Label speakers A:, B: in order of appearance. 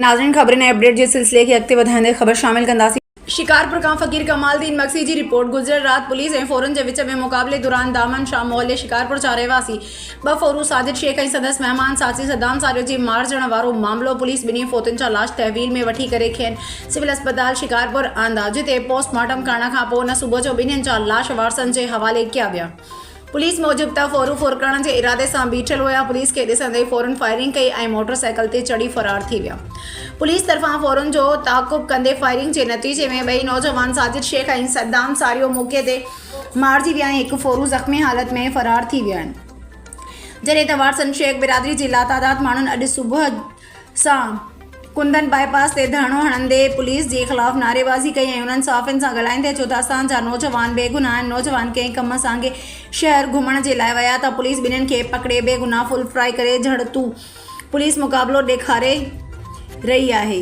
A: नाज़रीन ख़बरनि ऐं अपडेट जे सिलसिले खे अॻिते वधाईंदे ख़बर शामिल कंदासीं। शिकारपुर खां फ़कीर कमालदीन मक्सी जी रिपोर्ट। गुज़रियल राति पुलिस ऐं फ़ौरन जे विच में मुक़ाबले दौरान दामन शाह मोहल्ले शिकारपुर जा रहवासी 2 फ़ौरू साजिद शेख ऐं सन्दस महीमान साथी सदाम सारियो जी मार्जण वारो मामलो पुलिस ॿिन्ही फ़ौतिन जा लाश तहवील में वठी करे खेनि सिविल अस्पताल शिकारपुर आंदा, जिते पोस्टमार्टम करण खां पोइ न सुबुह जो ॿिन्हिनि जा लाश वारसन जे हवाले कया विया। पुलिस मोजब त फ़ौरू करण जे इरादे सां बीठल हुआ। पुलिस खे ॾिसंदे फ़ौरन फायरिंग कई ऐं मोटरसाइकिल ते चढ़ी फ़रार थी विया। पुलिस तरफ़ां फ़ौरन जो ताक़ुब कंदे फायरिंग जे नतीजे में 2 नौजवान साजिद शेख ऐं सदाम सारियो मौके ते मारिजी विया ऐं 1 फ़ौरू ज़ख़्मी हालत में फ़रार थी विया आहिनि। जॾहिं त वारसन शेख बिरादरी जे लातादाद माण्हुनि अॼु सुबुह सां कुंदन बाईपास ते धरणो हणंदे पुलिस जे ख़िलाफ़ नारेबाज़ी कई ऐं उन्हनि साफ़िन सां ॻाल्हाईंदे चयो त असांजा नौजवान बेगुनाह आहिनि। नौजवान कंहिं कम सां शहर घुमण जे लाइ विया त पुलिस ॿिन्हिनि खे पकड़े बेगुनाह फुल फ्राई करे झड़तू पुलिस मुक़ाबलो ॾेखारे रही आहे।